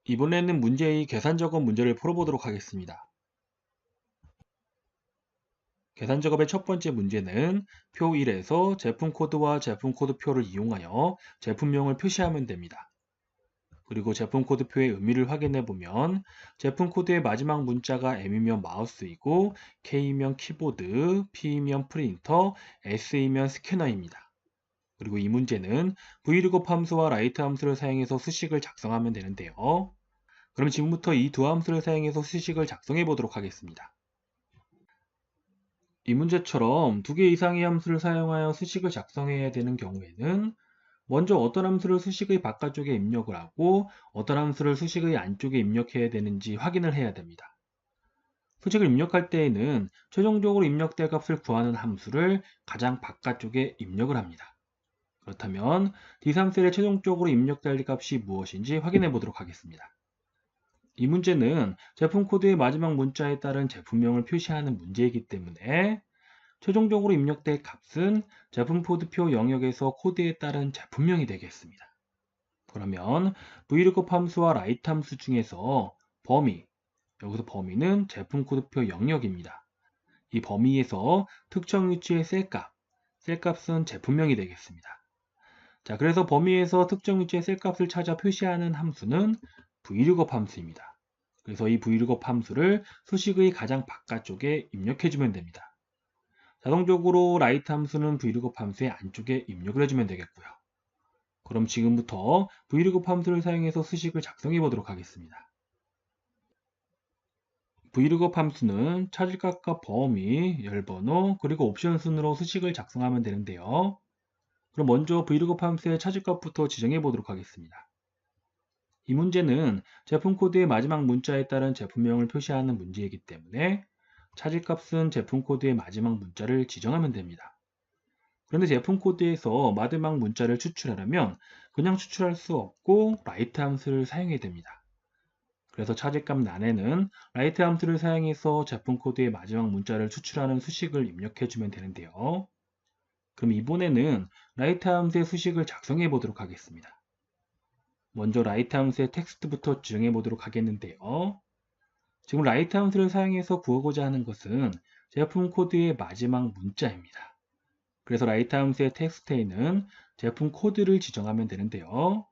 이번에는 문제의 계산 작업 문제를 풀어보도록 하겠습니다. 계산 작업의 첫 번째 문제는 표 1에서 제품 코드와 제품 코드 표를 이용하여 제품명을 표시하면 됩니다. 그리고 제품 코드 표의 의미를 확인해 보면 제품 코드의 마지막 문자가 M이면 마우스이고 K이면 키보드, P이면 프린터, S이면 스캐너입니다. 그리고 이 문제는 vlookup 함수와 write 함수를 사용해서 수식을 작성하면 되는데요. 그럼 지금부터 이 두 함수를 사용해서 수식을 작성해 보도록 하겠습니다. 이 문제처럼 두 개 이상의 함수를 사용하여 수식을 작성해야 되는 경우에는 먼저 어떤 함수를 수식의 바깥쪽에 입력을 하고 어떤 함수를 수식의 안쪽에 입력해야 되는지 확인을 해야 됩니다. 수식을 입력할 때에는 최종적으로 입력될 값을 구하는 함수를 가장 바깥쪽에 입력을 합니다. 그렇다면 D3셀에 최종적으로 입력될 값이 무엇인지 확인해 보도록 하겠습니다. 이 문제는 제품 코드의 마지막 문자에 따른 제품명을 표시하는 문제이기 때문에 최종적으로 입력될 값은 제품 코드표 영역에서 코드에 따른 제품명이 되겠습니다. 그러면 vlookup 함수와 write 함수 중에서 범위, 여기서 범위는 제품 코드표 영역입니다. 이 범위에서 특정 위치의 셀값, 셀값은 제품명이 되겠습니다. 자, 그래서 범위에서 특정 위치의 셀값을 찾아 표시하는 함수는 vlookup 함수입니다. 그래서 이 vlookup 함수를 수식의 가장 바깥쪽에 입력해주면 됩니다. 자동적으로 write 함수는 vlookup 함수의 안쪽에 입력을 해주면 되겠고요. 그럼 지금부터 vlookup 함수를 사용해서 수식을 작성해 보도록 하겠습니다. vlookup 함수는 찾을 값과 범위, 열번호, 그리고 옵션 순으로 수식을 작성하면 되는데요. 그럼 먼저 vlookup 함수의 찾을 값부터 지정해 보도록 하겠습니다. 이 문제는 제품 코드의 마지막 문자에 따른 제품명을 표시하는 문제이기 때문에 찾을 값은 제품 코드의 마지막 문자를 지정하면 됩니다. 그런데 제품 코드에서 마지막 문자를 추출하려면 그냥 추출할 수 없고 write 함수를 사용해야 됩니다. 그래서 찾을값 란에는 write 함수를 사용해서 제품 코드의 마지막 문자를 추출하는 수식을 입력해주면 되는데요. 그럼 이번에는 write 함수의 수식을 작성해 보도록 하겠습니다. 먼저 write 함수의 텍스트부터 지정해 보도록 하겠는데요. 지금 write 함수를 사용해서 구하고자 하는 것은 제품 코드의 마지막 문자입니다. 그래서 write 함수의 텍스트에는 제품 코드를 지정하면 되는데요.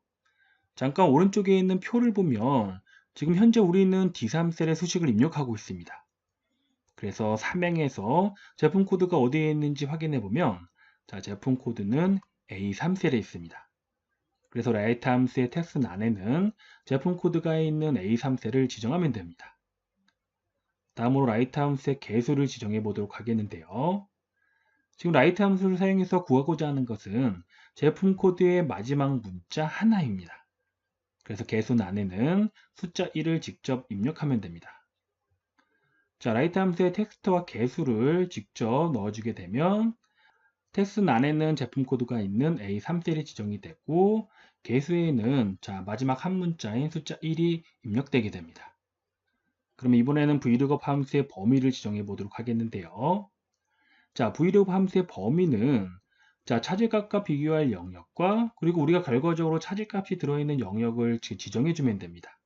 잠깐 오른쪽에 있는 표를 보면 지금 현재 우리는 D3셀에 수식을 입력하고 있습니다. 그래서 3행에서 제품 코드가 어디에 있는지 확인해 보면 자, 제품 코드는 A3셀에 있습니다. 그래서 write 함수의 텍스트 안에는 제품 코드가 있는 A3셀을 지정하면 됩니다. 다음으로 write 함수의 개수를 지정해 보도록 하겠는데요. 지금 write 함수를 사용해서 구하고자 하는 것은 제품 코드의 마지막 문자 하나입니다. 그래서 개수 안에는 숫자 1을 직접 입력하면 됩니다. 자, write 함수의 텍스트와 개수를 직접 넣어주게 되면 텍스트 안에는 제품 코드가 있는 A3셀이 지정이 되고 개수에는 자, 마지막 한 문자인 숫자 1이 입력되게 됩니다. 그럼 이번에는 vlookup 함수의 범위를 지정해 보도록 하겠는데요. 자, vlookup 함수의 범위는 자, 찾을 값과 비교할 영역과 그리고 우리가 결과적으로 찾을 값이 들어있는 영역을 지정해 주면 됩니다.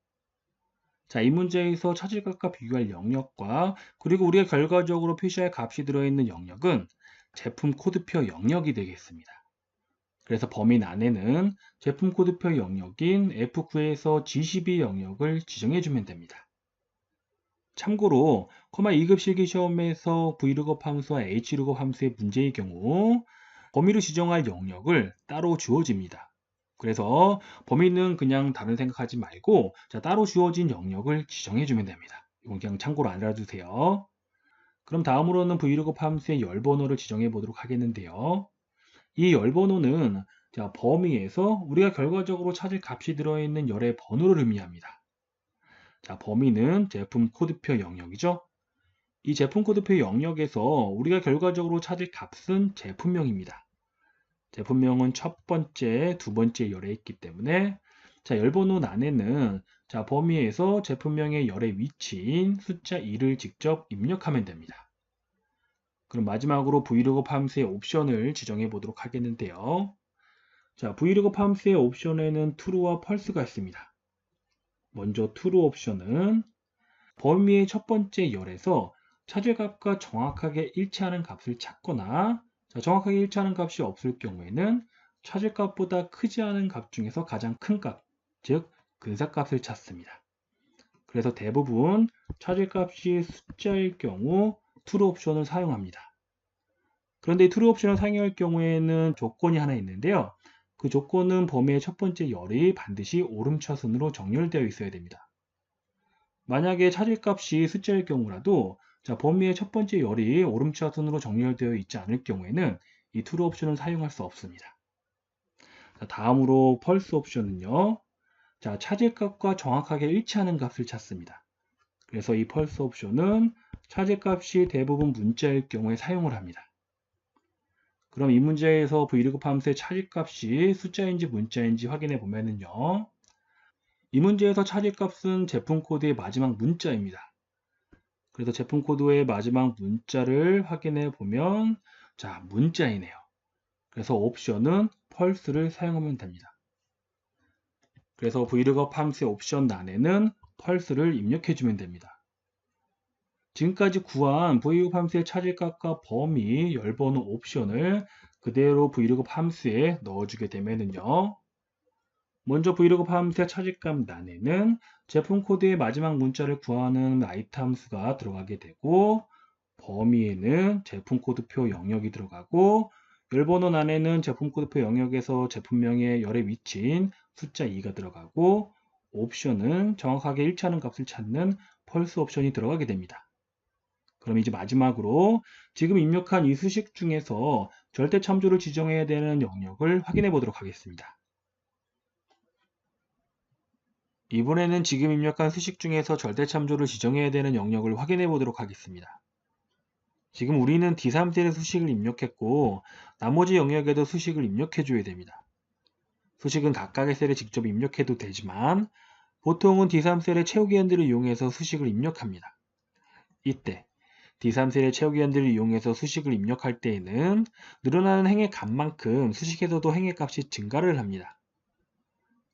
자, 이 문제에서 찾을 값과 비교할 영역과 그리고 우리가 결과적으로 표시할 값이 들어있는 영역은 제품 코드표 영역이 되겠습니다. 그래서 범위 안에는 제품 코드표 영역인 F9에서 G12 영역을 지정해 주면 됩니다. 참고로 코마 2급 실기시험에서 vlookup 함수와 hlookup 함수의 문제의 경우 범위로 지정할 영역을 따로 주어집니다. 그래서 범위는 그냥 다른 생각하지 말고 자, 따로 주어진 영역을 지정해 주면 됩니다. 이건 그냥 참고로 알아두세요. 그럼 다음으로는 vlookup 함수의 열번호를 지정해 보도록 하겠는데요. 이 열번호는 자, 범위에서 우리가 결과적으로 찾을 값이 들어있는 열의 번호를 의미합니다. 자, 범위는 제품 코드표 영역이죠. 이 제품 코드표 영역에서 우리가 결과적으로 찾을 값은 제품명입니다. 제품명은 첫 번째, 두 번째 열에 있기 때문에 자, 열번호 안에는 자, 범위에서 제품명의 열의 위치인 숫자 2를 직접 입력하면 됩니다. 그럼 마지막으로 vlookup 함수의 옵션을 지정해 보도록 하겠는데요. 자, vlookup 함수의 옵션에는 true와 false가 있습니다. 먼저 true 옵션은 범위의 첫 번째 열에서 차질값과 정확하게 일치하는 값을 찾거나, 정확하게 일치하는 값이 없을 경우에는 차질값보다 크지 않은 값 중에서 가장 큰 값, 즉 근사값을 찾습니다. 그래서 대부분 차질값이 숫자일 경우 true 옵션을 사용합니다. 그런데 이 true 옵션을 사용할 경우에는 조건이 하나 있는데요. 그 조건은 범위의 첫 번째 열이 반드시 오름차순으로 정렬되어 있어야 됩니다. 만약에 차질값이 숫자일 경우라도 범위의 첫 번째 열이 오름차순으로 정렬되어 있지 않을 경우에는 이 true 옵션을 사용할 수 없습니다. 다음으로 false 옵션은요. 차질값과 정확하게 일치하는 값을 찾습니다. 그래서 이 false 옵션은 차질값이 대부분 문자일 경우에 사용을 합니다. 그럼 이 문제에서 vlookup 함수의 차질값이 숫자인지 문자인지 확인해 보면은요. 이 문제에서 차질값은 제품 코드의 마지막 문자입니다. 그래서 제품 코드의 마지막 문자를 확인해 보면 문자이네요. 그래서 옵션은 false를 사용하면 됩니다. 그래서 vlookup 함수의 옵션란에는 false를 입력해 주면 됩니다. 지금까지 구한 vlookup 함수의 차질값과 범위, 열번호 옵션을 그대로 vlookup 함수에 넣어주게 되면은요. 먼저 vlookup 함수의 차질값 란에는 제품 코드의 마지막 문자를 구하는 write 함수가 들어가게 되고, 범위에는 제품 코드표 영역이 들어가고, 열번호 란에는 제품 코드표 영역에서 제품명의 열의 위치인 숫자 2가 들어가고, 옵션은 정확하게 일치하는 값을 찾는 false 옵션이 들어가게 됩니다. 그럼 이제 마지막으로 지금 입력한 이 수식 중에서 절대 참조를 지정해야 되는 영역을 확인해 보도록 하겠습니다. 이번에는 지금 입력한 수식 중에서 절대 참조를 지정해야 되는 영역을 확인해 보도록 하겠습니다. 지금 우리는 D3셀의 수식을 입력했고 나머지 영역에도 수식을 입력해 줘야 됩니다. 수식은 각각의 셀에 직접 입력해도 되지만 보통은 D3셀의 채우기 핸들을 이용해서 수식을 입력합니다. 이때 D3셀의 채우기 핸들을 이용해서 수식을 입력할 때에는 늘어나는 행의 값만큼 수식에서도 행의 값이 증가를 합니다.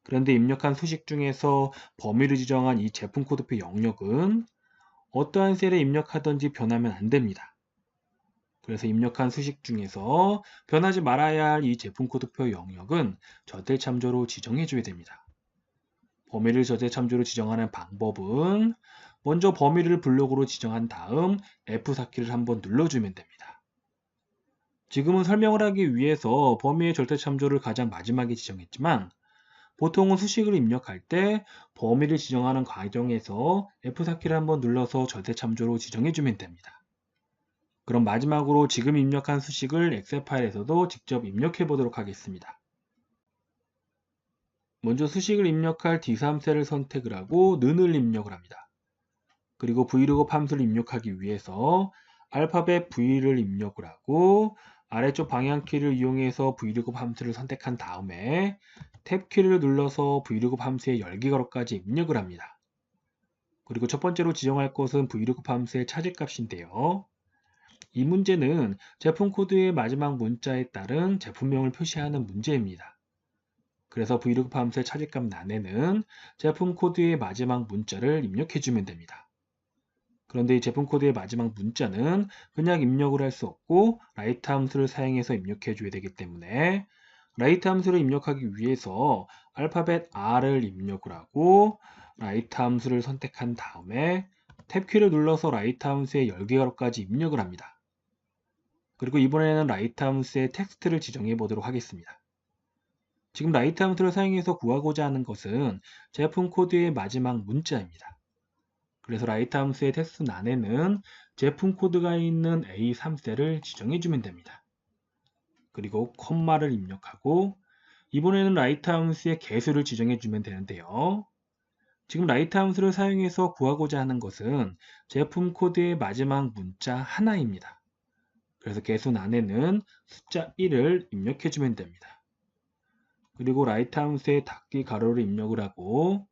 그런데 입력한 수식 중에서 범위를 지정한 이 제품 코드표 영역은 어떠한 셀에 입력하든지 변하면 안 됩니다. 그래서 입력한 수식 중에서 변하지 말아야 할 이 제품 코드표 영역은 절대 참조로 지정해 줘야 됩니다. 범위를 절대 참조로 지정하는 방법은 먼저 범위를 블록으로 지정한 다음 F4키를 한번 눌러주면 됩니다. 지금은 설명을 하기 위해서 범위의 절대 참조를 가장 마지막에 지정했지만 보통은 수식을 입력할 때 범위를 지정하는 과정에서 F4키를 한번 눌러서 절대 참조로 지정해주면 됩니다. 그럼 마지막으로 지금 입력한 수식을 엑셀 파일에서도 직접 입력해 보도록 하겠습니다. 먼저 수식을 입력할 D3셀을 선택을 하고 는을 입력을 합니다. 그리고 vlookup 함수를 입력하기 위해서 알파벳 V를 입력을 하고 아래쪽 방향키를 이용해서 vlookup 함수를 선택한 다음에 탭키를 눌러서 vlookup 함수의 열기 괄호까지 입력을 합니다. 그리고 첫 번째로 지정할 것은 vlookup 함수의 차질값인데요. 이 문제는 제품 코드의 마지막 문자에 따른 제품명을 표시하는 문제입니다. 그래서 vlookup 함수의 차질값 란에는 제품 코드의 마지막 문자를 입력해주면 됩니다. 그런데 이 제품 코드의 마지막 문자는 그냥 입력을 할 수 없고 write 함수를 사용해서 입력해줘야 되기 때문에 write 함수를 입력하기 위해서 알파벳 R을 입력을 하고 write 함수를 선택한 다음에 탭키를 눌러서 write 함수의 열기 괄호까지 입력을 합니다. 그리고 이번에는 write 함수의 텍스트를 지정해 보도록 하겠습니다. 지금 write 함수를 사용해서 구하고자 하는 것은 제품 코드의 마지막 문자입니다. 그래서 write 함수의 텍스트란에는 제품 코드가 있는 A3셀을 지정해 주면 됩니다. 그리고 콤마를 입력하고 이번에는 write 함수의 개수를 지정해 주면 되는데요. 지금 write 함수를 사용해서 구하고자 하는 것은 제품 코드의 마지막 문자 하나입니다. 그래서 개수란에는 숫자 1을 입력해 주면 됩니다. 그리고 write 함수의 닫기 가로를 입력을 하고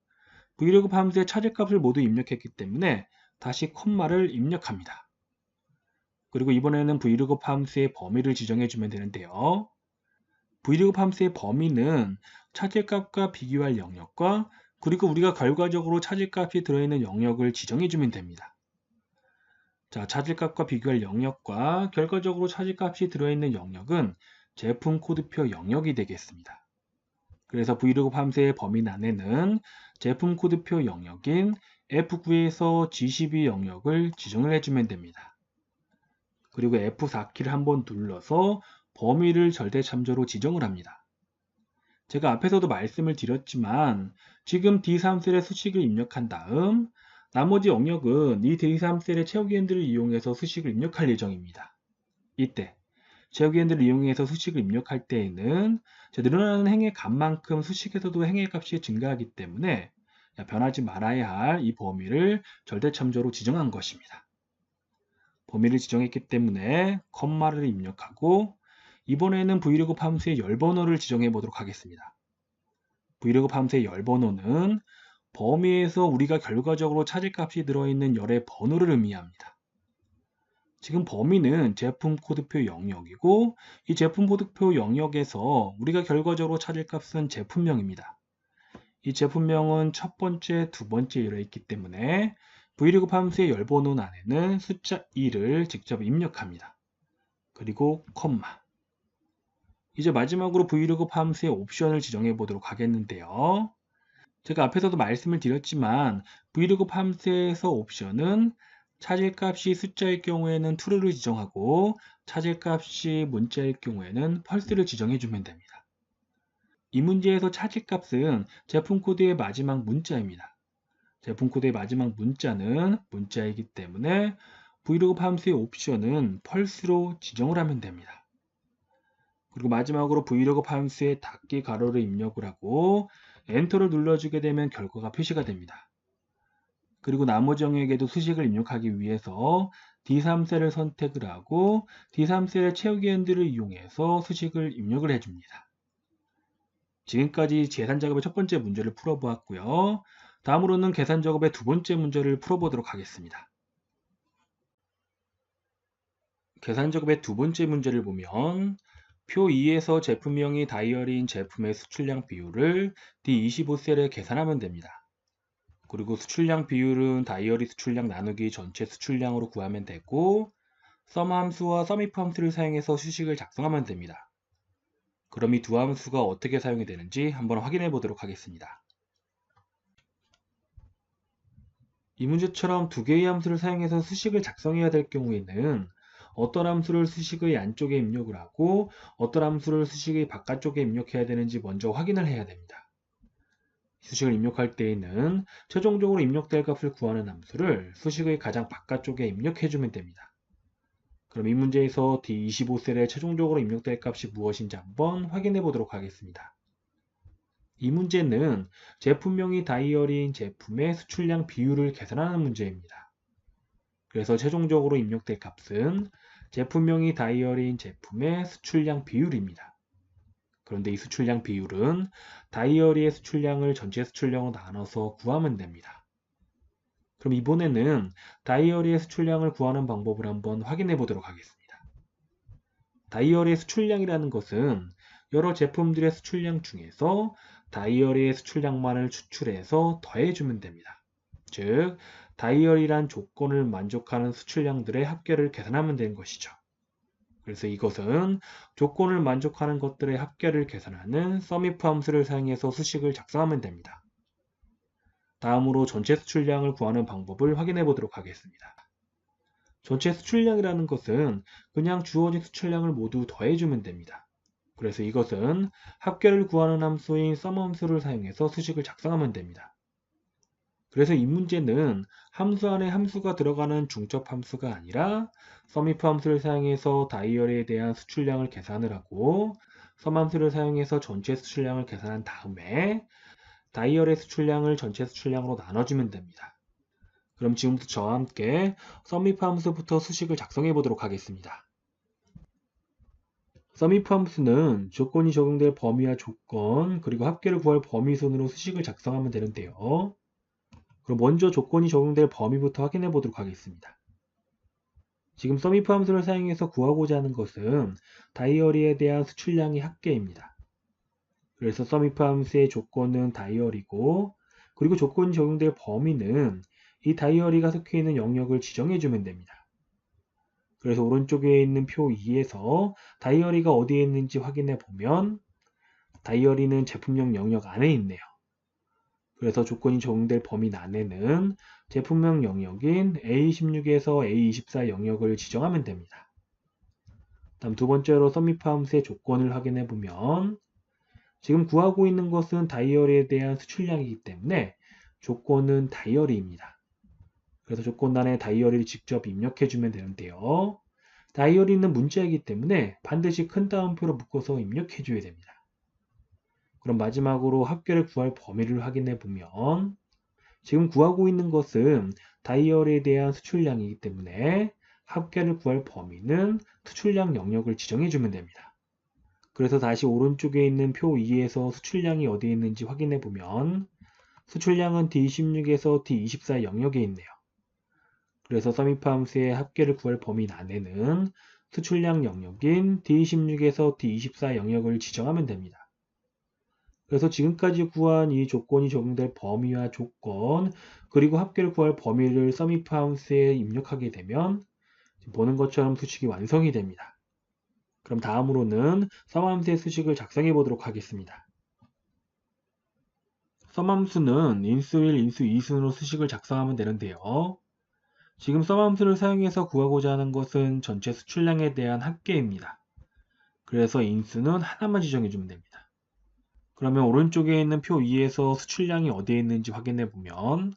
vlookup 함수의 차질값을 모두 입력했기 때문에 다시 콤마를 입력합니다. 그리고 이번에는 vlookup 함수의 범위를 지정해 주면 되는데요. vlookup 함수의 범위는 차질값과 비교할 영역과 그리고 우리가 결과적으로 찾을 값이 들어있는 영역을 지정해주면 됩니다. 자, 찾을 값과 비교할 영역과 결과적으로 찾을 값이 들어있는 영역은 제품 코드표 영역이 되겠습니다. 그래서 브이로그 함수의 범위 안에는 제품 코드표 영역인 F9에서 G12 영역을 지정을 해주면 됩니다. 그리고 F4키를 한번 눌러서 범위를 절대참조로 지정을 합니다. 제가 앞에서도 말씀을 드렸지만 지금 D3셀에 수식을 입력한 다음 나머지 영역은 이 D3셀의 채우기엔드를 이용해서 수식을 입력할 예정입니다. 이때 채우기엔드를 이용해서 수식을 입력할 때에는 늘어나는 행의 값만큼 수식에서도 행의 값이 증가하기 때문에 변하지 말아야 할 이 범위를 절대참조로 지정한 것입니다. 범위를 지정했기 때문에 컴마를 입력하고 이번에는 브이로그 함수의 열번호를 지정해 보도록 하겠습니다. 브이로그 함수의 열번호는 범위에서 우리가 결과적으로 찾을 값이 들어있는 열의 번호를 의미합니다. 지금 범위는 제품 코드표 영역이고 이 제품 코드표 영역에서 우리가 결과적으로 찾을 값은 제품명입니다. 이 제품명은 첫 번째, 두 번째 열에 있기 때문에 브이로그 함수의 열번호 안에는 숫자 2를 직접 입력합니다. 그리고 콤마. 이제 마지막으로 브이로그 함수의 옵션을 지정해 보도록 하겠는데요. 제가 앞에서도 말씀을 드렸지만 브이로그 함수에서 옵션은 찾을 값이 숫자일 경우에는 true를 지정하고 찾을 값이 문자일 경우에는 false를 지정해 주면 됩니다. 이 문제에서 찾을 값은 제품 코드의 마지막 문자입니다. 제품 코드의 마지막 문자는 문자이기 때문에 브이로그 함수의 옵션은 false로 지정을 하면 됩니다. 그리고 마지막으로 브이로그 함수의 닫기 가로를 입력을 하고 엔터를 눌러주게 되면 결과가 표시가 됩니다. 그리고 나머지 영역에도 수식을 입력하기 위해서 D3셀을 선택을 하고 D3셀의 채우기엔드를 이용해서 수식을 입력을 해줍니다. 지금까지 계산 작업의 첫 번째 문제를 풀어보았고요. 다음으로는 계산 작업의 두 번째 문제를 풀어보도록 하겠습니다. 계산 작업의 두 번째 문제를 보면 표 2에서 제품명이 다이어리인 제품의 수출량 비율을 D25셀에 계산하면 됩니다. 그리고 수출량 비율은 다이어리 수출량 나누기 전체 수출량으로 구하면 되고 sum 함수와 sumif 함수를 사용해서 수식을 작성하면 됩니다. 그럼 이 두 함수가 어떻게 사용이 되는지 한번 확인해 보도록 하겠습니다. 이 문제처럼 두 개의 함수를 사용해서 수식을 작성해야 될 경우에는 어떤 함수를 수식의 안쪽에 입력을 하고 어떤 함수를 수식의 바깥쪽에 입력해야 되는지 먼저 확인을 해야 됩니다. 수식을 입력할 때에는 최종적으로 입력될 값을 구하는 함수를 수식의 가장 바깥쪽에 입력해주면 됩니다. 그럼 이 문제에서 D25셀에 최종적으로 입력될 값이 무엇인지 한번 확인해 보도록 하겠습니다. 이 문제는 제품명이 다이어리인 제품의 수출량 비율을 계산하는 문제입니다. 그래서 최종적으로 입력될 값은 제품명이 다이어리인 제품의 수출량 비율입니다. 그런데 이 수출량 비율은 다이어리의 수출량을 전체 수출량으로 나눠서 구하면 됩니다. 그럼 이번에는 다이어리의 수출량을 구하는 방법을 한번 확인해 보도록 하겠습니다. 다이어리의 수출량이라는 것은 여러 제품들의 수출량 중에서 다이어리의 수출량만을 추출해서 더해주면 됩니다. 즉, 다이어리란 조건을 만족하는 수출량들의 합계를 계산하면 되는 것이죠. 그래서 이것은 조건을 만족하는 것들의 합계를 계산하는 sumif 함수를 사용해서 수식을 작성하면 됩니다. 다음으로 전체 수출량을 구하는 방법을 확인해 보도록 하겠습니다. 전체 수출량이라는 것은 그냥 주어진 수출량을 모두 더해주면 됩니다. 그래서 이것은 합계를 구하는 함수인 sum 함수를 사용해서 수식을 작성하면 됩니다. 그래서 이 문제는 함수 안에 함수가 들어가는 중첩 함수가 아니라 sumif 함수를 사용해서 다이어리에 대한 수출량을 계산을 하고 sum 함수를 사용해서 전체 수출량을 계산한 다음에 다이어리의 수출량을 전체 수출량으로 나눠주면 됩니다. 그럼 지금부터 저와 함께 sumif 함수부터 수식을 작성해 보도록 하겠습니다. sumif 함수는 조건이 적용될 범위와 조건 그리고 합계를 구할 범위 순으로 수식을 작성하면 되는데요. 그럼 먼저 조건이 적용될 범위부터 확인해 보도록 하겠습니다. 지금 sumif 함수를 사용해서 구하고자 하는 것은 다이어리에 대한 수출량의 합계입니다. 그래서 sumif 함수의 조건은 다이어리고 그리고 조건이 적용될 범위는 이 다이어리가 속해 있는 영역을 지정해 주면 됩니다. 그래서 오른쪽에 있는 표 2에서 다이어리가 어디에 있는지 확인해 보면 다이어리는 제품명 영역 안에 있네요. 그래서 조건이 적용될 범위 안에는 제품명 영역인 A16에서 A24 영역을 지정하면 됩니다. 다음 두 번째로 썸미프 함수의 조건을 확인해 보면 지금 구하고 있는 것은 다이어리에 대한 수출량이기 때문에 조건은 다이어리입니다. 그래서 조건란에 다이어리를 직접 입력해 주면 되는데요. 다이어리는 문자이기 때문에 반드시 큰 따옴표로 묶어서 입력해 줘야 됩니다. 그럼 마지막으로 합계를 구할 범위를 확인해 보면 지금 구하고 있는 것은 다이어리에 대한 수출량이기 때문에 합계를 구할 범위는 수출량 영역을 지정해 주면 됩니다. 그래서 다시 오른쪽에 있는 표 2에서 수출량이 어디에 있는지 확인해 보면 수출량은 D16에서 D24 영역에 있네요. 그래서 썸미프 함수의 합계를 구할 범위 안에는 수출량 영역인 D16에서 D24 영역을 지정하면 됩니다. 그래서 지금까지 구한 이 조건이 적용될 범위와 조건, 그리고 합계를 구할 범위를 썸미프 함수에 입력하게 되면 보는 것처럼 수식이 완성이 됩니다. 그럼 다음으로는 썸 함수의 수식을 작성해 보도록 하겠습니다. 썸 함수는 인수1, 인수2 순으로 수식을 작성하면 되는데요. 지금 썸 함수를 사용해서 구하고자 하는 것은 전체 수출량에 대한 합계입니다. 그래서 인수는 하나만 지정해 주면 됩니다. 그러면 오른쪽에 있는 표 2에서 수출량이 어디에 있는지 확인해 보면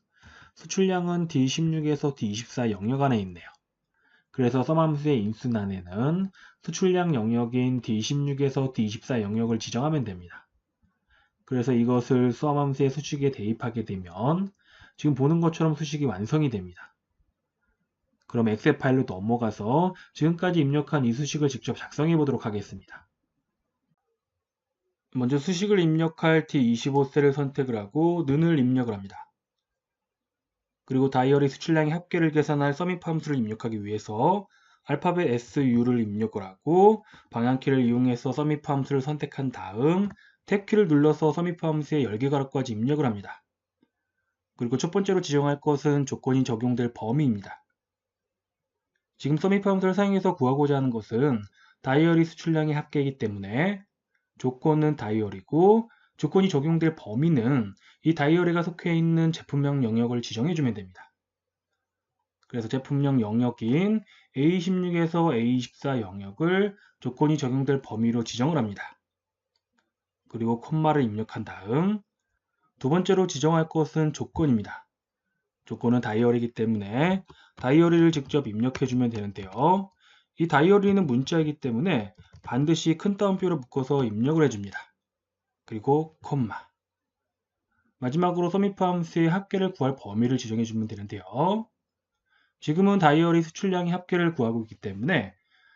수출량은 D16에서 D24 영역 안에 있네요. 그래서 썸 함수의 인수란에는 수출량 영역인 D16에서 D24 영역을 지정하면 됩니다. 그래서 이것을 썸 함수의 수식에 대입하게 되면 지금 보는 것처럼 수식이 완성이 됩니다. 그럼 엑셀 파일로 넘어가서 지금까지 입력한 이 수식을 직접 작성해 보도록 하겠습니다. 먼저 수식을 입력할 D25셀을 선택을 하고 는을 입력을 합니다. 그리고 다이어리 수출량의 합계를 계산할 썸미프 함수를 입력하기 위해서 알파벳 SU를 입력을 하고 방향키를 이용해서 썸미프 함수를 선택한 다음 탭키를 눌러서 썸미프 함수의 열개가로까지 입력을 합니다. 그리고 첫 번째로 지정할 것은 조건이 적용될 범위입니다. 지금 썸미프 함수를 사용해서 구하고자 하는 것은 다이어리 수출량의 합계이기 때문에 조건은 다이어리고 조건이 적용될 범위는 이 다이어리가 속해 있는 제품명 영역을 지정해 주면 됩니다. 그래서 제품명 영역인 A16에서 A24 영역을 조건이 적용될 범위로 지정을 합니다. 그리고 콤마를 입력한 다음 두 번째로 지정할 것은 조건입니다. 조건은 다이어리이기 때문에 다이어리를 직접 입력해 주면 되는데요. 이 다이어리는 문자이기 때문에 반드시 큰 따옴표로 묶어서 입력을 해줍니다. 그리고 콤마. 마지막으로 썸미프 함수의 합계를 구할 범위를 지정해 주면 되는데요. 지금은 다이어리 수출량의 합계를 구하고 있기 때문에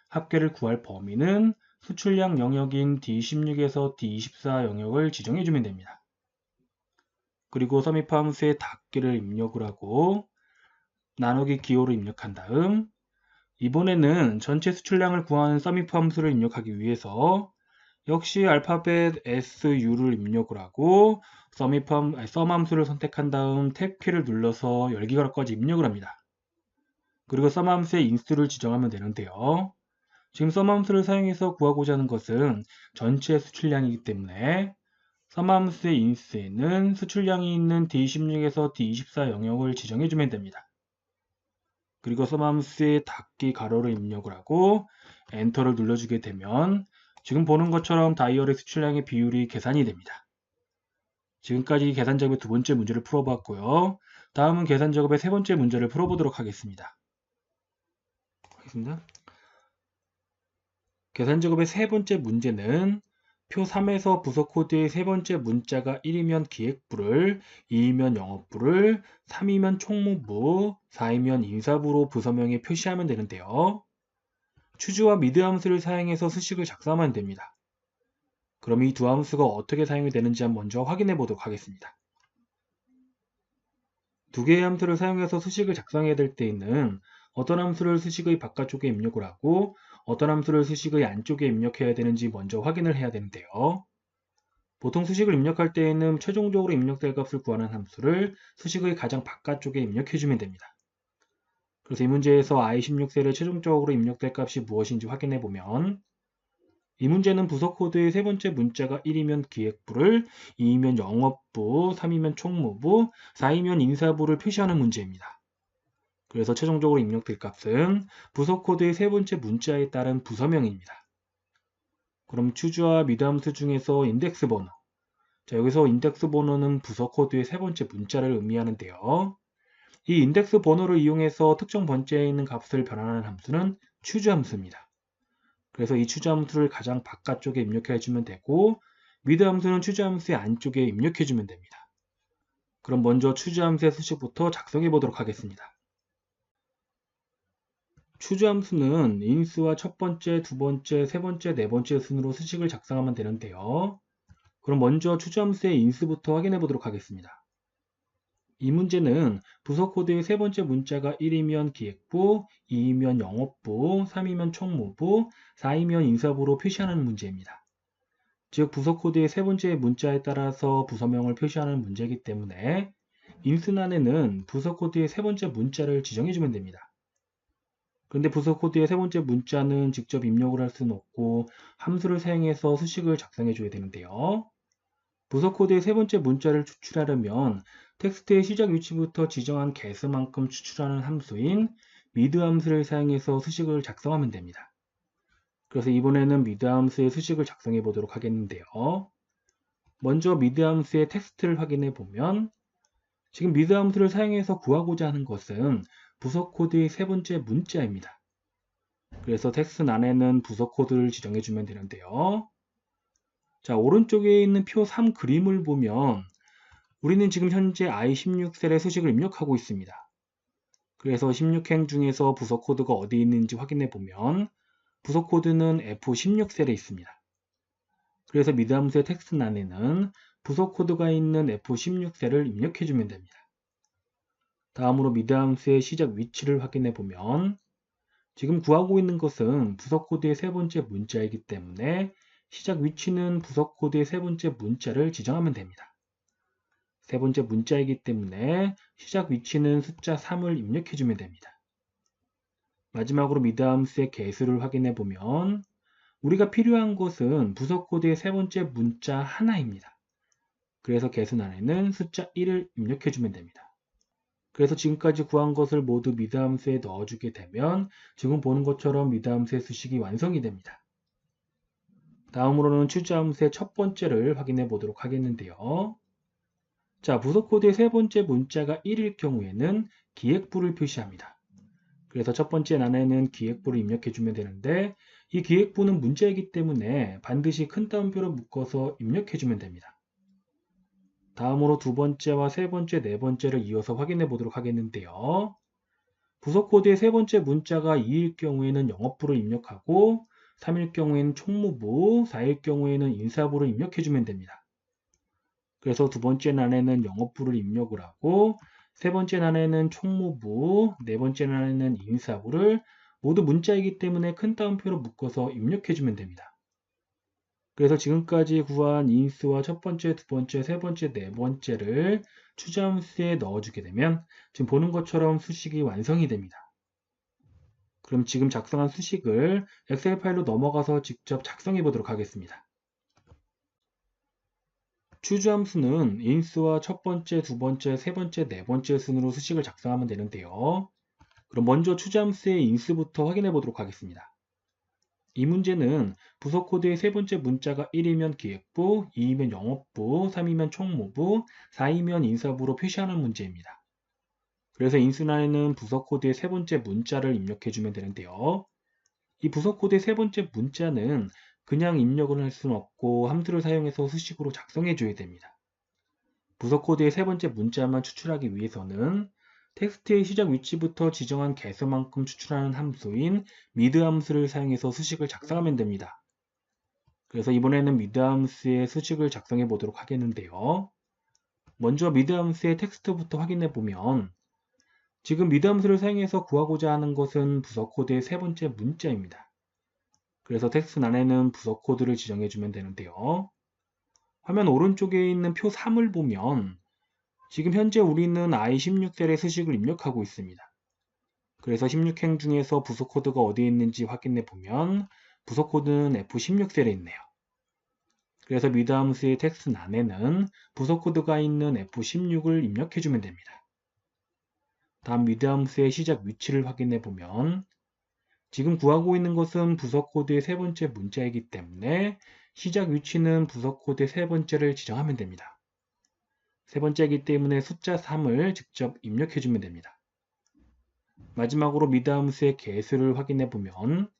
합계를 구할 범위는 수출량 영역인 D16에서 D24 영역을 지정해 주면 됩니다. 그리고 썸미프 함수의 닫기를 입력을 하고 나누기 기호를 입력한 다음 이번에는 전체 수출량을 구하는 썸미프 함수를 입력하기 위해서 역시 알파벳 SU를 입력을 하고 썸 함수를 선택한 다음 탭키를 눌러서 열기가로까지 입력을 합니다. 그리고 썸 함수의 인수를 지정하면 되는데요. 지금 썸 함수를 사용해서 구하고자 하는 것은 전체 수출량이기 때문에 썸 함수의 인수에는 수출량이 있는 D16에서 D24 영역을 지정해 주면 됩니다. 그리고 썸 함수의 닫기 가로를 입력을 하고 엔터를 눌러주게 되면 지금 보는 것처럼 다이어리 수출량의 비율이 계산이 됩니다. 지금까지 계산 작업의 두 번째 문제를 풀어봤고요. 다음은 계산 작업의 세 번째 문제를 풀어보도록 하겠습니다. 계산 작업의 세 번째 문제는 표 3에서 부서 코드의 세 번째 문자가 1이면 기획부를, 2이면 영업부를, 3이면 총무부, 4이면 인사부로 부서명에 표시하면 되는데요. 추주와 미드 함수를 사용해서 수식을 작성하면 됩니다. 그럼 이 두 함수가 어떻게 사용이 되는지 먼저 확인해 보도록 하겠습니다. 두 개의 함수를 사용해서 수식을 작성해야 될 때에는 어떤 함수를 수식의 바깥쪽에 입력을 하고 어떤 함수를 수식의 안쪽에 입력해야 되는지 먼저 확인을 해야 되는데요. 보통 수식을 입력할 때에는 최종적으로 입력될 값을 구하는 함수를 수식의 가장 바깥쪽에 입력해주면 됩니다. 그래서 이 문제에서 i16셀에 최종적으로 입력될 값이 무엇인지 확인해 보면 이 문제는 부서 코드의 세 번째 문자가 1이면 기획부를, 2이면 영업부, 3이면 총무부, 4이면 인사부를 표시하는 문제입니다. 그래서 최종적으로 입력될 값은 부서 코드의 세 번째 문자에 따른 부서명입니다. 그럼 추주와 미드함수 중에서 인덱스 번호. 자, 여기서 인덱스 번호는 부서 코드의 세 번째 문자를 의미하는데요. 이 인덱스 번호를 이용해서 특정 번째에 있는 값을 변환하는 함수는 추주 함수입니다. 그래서 이 추주 함수를 가장 바깥쪽에 입력해 주면 되고 미드 함수는 추주 함수의 안쪽에 입력해 주면 됩니다. 그럼 먼저 추주 함수의 수식부터 작성해 보도록 하겠습니다. 추주 함수는 인수와 첫 번째, 두 번째, 세 번째, 네 번째 순으로 수식을 작성하면 되는데요. 그럼 먼저 추주 함수의 인수부터 확인해 보도록 하겠습니다. 이 문제는 부서 코드의 세 번째 문자가 1이면 기획부, 2이면 영업부, 3이면 총무부, 4이면 인사부로 표시하는 문제입니다. 즉 부서 코드의 세 번째 문자에 따라서 부서명을 표시하는 문제이기 때문에 인수란에는 부서 코드의 세 번째 문자를 지정해주면 됩니다. 그런데 부서 코드의 세 번째 문자는 직접 입력을 할 수는 없고 함수를 사용해서 수식을 작성해줘야 되는데요. 부서 코드의 세 번째 문자를 추출하려면 텍스트의 시작 위치부터 지정한 개수만큼 추출하는 함수인 미드 함수를 사용해서 수식을 작성하면 됩니다. 그래서 이번에는 미드 함수의 수식을 작성해 보도록 하겠는데요. 먼저 미드 함수의 텍스트를 확인해 보면 지금 미드 함수를 사용해서 구하고자 하는 것은 부서 코드의 세 번째 문자입니다. 그래서 텍스트란에는 부서 코드를 지정해 주면 되는데요. 자, 오른쪽에 있는 표 3 그림을 보면 우리는 지금 현재 i16셀의 수식을 입력하고 있습니다. 그래서 16행 중에서 부서 코드가 어디 있는지 확인해 보면 부서 코드는 F16셀에 있습니다. 그래서 미드 함수의 텍스트란에는 부서 코드가 있는 F16셀을 입력해 주면 됩니다. 다음으로 미드 함수의 시작 위치를 확인해 보면 지금 구하고 있는 것은 부서 코드의 세 번째 문자이기 때문에 시작 위치는 부서 코드의 세 번째 문자를 지정하면 됩니다. 세 번째 문자이기 때문에 시작 위치는 숫자 3을 입력해 주면 됩니다. 마지막으로 미드 함수의 개수를 확인해 보면 우리가 필요한 것은 부서 코드의 세 번째 문자 하나입니다. 그래서 개수란에는 숫자 1을 입력해 주면 됩니다. 그래서 지금까지 구한 것을 모두 미드 함수에 넣어주게 되면 지금 보는 것처럼 미드 함수의 수식이 완성이 됩니다. 다음으로는 추주 함수의 첫 번째를 확인해 보도록 하겠는데요. 자, 부서 코드의 세 번째 문자가 1일 경우에는 기획부를 표시합니다. 그래서 첫 번째 란에는 기획부를 입력해 주면 되는데 이 기획부는 문자이기 때문에 반드시 큰 따옴표로 묶어서 입력해 주면 됩니다. 다음으로 두 번째와 세 번째, 네 번째를 이어서 확인해 보도록 하겠는데요. 부서 코드의 세 번째 문자가 2일 경우에는 영업부를 입력하고 3일 경우에는 총무부, 4일 경우에는 인사부를 입력해 주면 됩니다. 그래서 두 번째 란에는 영업부를 입력을 하고 세 번째 란에는 총무부, 네 번째 란에는 인사부를 모두 문자이기 때문에 큰 따옴표로 묶어서 입력해 주면 됩니다. 그래서 지금까지 구한 인수와 첫 번째, 두 번째, 세 번째, 네 번째를 추주 함수에 넣어주게 되면 지금 보는 것처럼 수식이 완성이 됩니다. 그럼 지금 작성한 수식을 엑셀 파일로 넘어가서 직접 작성해 보도록 하겠습니다. 추주 함수는 인수와 첫 번째, 두 번째, 세 번째, 네 번째 순으로 수식을 작성하면 되는데요. 그럼 먼저 추주 함수의 인수부터 확인해 보도록 하겠습니다. 이 문제는 부서 코드의 세 번째 문자가 1이면 기획부, 2이면 영업부, 3이면 총무부, 4이면 인사부로 표시하는 문제입니다. 그래서 인수란에는 부서 코드의 세 번째 문자를 입력해 주면 되는데요. 이 부서 코드의 세 번째 문자는 그냥 입력을 할 수는 없고 함수를 사용해서 수식으로 작성해 줘야 됩니다. 부서 코드의 세 번째 문자만 추출하기 위해서는 텍스트의 시작 위치부터 지정한 개수만큼 추출하는 함수인 미드 함수를 사용해서 수식을 작성하면 됩니다. 그래서 이번에는 미드 함수의 수식을 작성해 보도록 하겠는데요. 먼저 미드 함수의 텍스트부터 확인해 보면 지금 미드 함수를 사용해서 구하고자 하는 것은 부서 코드의 세 번째 문자입니다. 그래서 텍스트란에는 부서 코드를 지정해 주면 되는데요. 화면 오른쪽에 있는 표 3을 보면 지금 현재 우리는 I16셀의 수식을 입력하고 있습니다. 그래서 16행 중에서 부속 코드가 어디에 있는지 확인해 보면 부속 코드는 F16셀에 있네요. 그래서 미드 함수의 텍스트란에는 부속 코드가 있는 F16을 입력해 주면 됩니다. 다음 미드 함수의 시작 위치를 확인해 보면 지금 구하고 있는 것은 부속 코드의 세 번째 문자이기 때문에 시작 위치는 부속 코드의 세 번째를 지정하면 됩니다. 세 번째이기 때문에 숫자 3을 직접 입력해 주면 됩니다. 마지막으로 미드 함수의 개수를 확인해 보면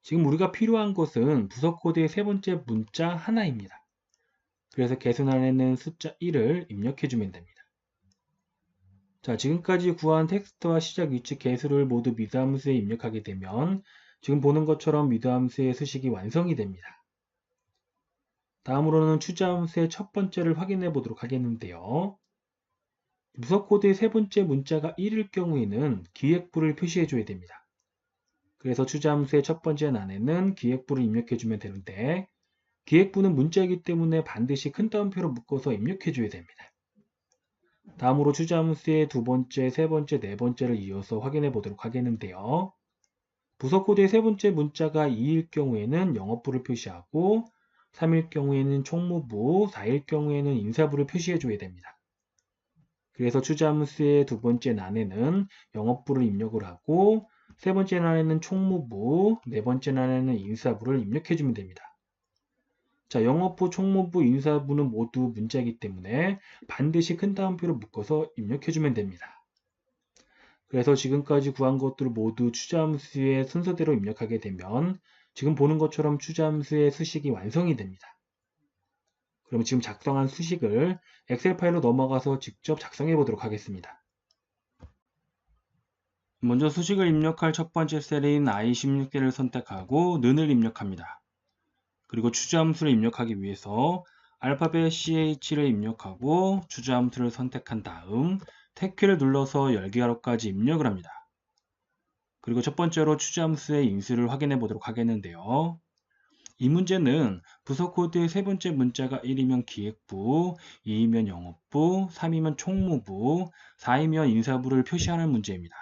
지금 우리가 필요한 것은 부속 코드의 세 번째 문자 하나입니다. 그래서 개수란에는 숫자 1을 입력해 주면 됩니다. 자, 지금까지 구한 텍스트와 시작 위치 개수를 모두 미드 함수에 입력하게 되면 지금 보는 것처럼 미드 함수의 수식이 완성이 됩니다. 다음으로는 추자 함수의 첫 번째를 확인해 보도록 하겠는데요. 부속 코드의 세 번째 문자가 1일 경우에는 기획부를 표시해 줘야 됩니다. 그래서 추자 함수의 첫 번째 란에는 기획부를 입력해 주면 되는데 기획부는 문자이기 때문에 반드시 큰 따옴표로 묶어서 입력해 줘야 됩니다. 다음으로 추자 함수의 두 번째, 세 번째, 네 번째를 이어서 확인해 보도록 하겠는데요. 부속 코드의 세 번째 문자가 2일 경우에는 영업부를 표시하고 3일 경우에는 총무부, 4일 경우에는 인사부를 표시해 줘야 됩니다. 그래서 추자 함수의 두 번째 란에는 영업부를 입력을 하고 세 번째 란에는 총무부, 네 번째 란에는 인사부를 입력해 주면 됩니다. 자, 영업부, 총무부, 인사부는 모두 문자이기 때문에 반드시 큰 따옴표로 묶어서 입력해 주면 됩니다. 그래서 지금까지 구한 것들을 모두 추자함수의 순서대로 입력하게 되면 지금 보는 것처럼 추자함수의 수식이 완성이 됩니다. 그럼 지금 작성한 수식을 엑셀 파일로 넘어가서 직접 작성해 보도록 하겠습니다. 먼저 수식을 입력할 첫 번째 셀인 I16개를 선택하고 는을 입력합니다. 그리고 추자함수를 입력하기 위해서 알파벳 CH를 입력하고 추자함수를 선택한 다음 탭키를 눌러서 열기가로까지 입력을 합니다. 그리고 첫 번째로 추자함수의 인수를 확인해 보도록 하겠는데요. 이 문제는 부속 코드의 세 번째 문자가 1이면 기획부, 2이면 영업부, 3이면 총무부, 4이면 인사부를 표시하는 문제입니다.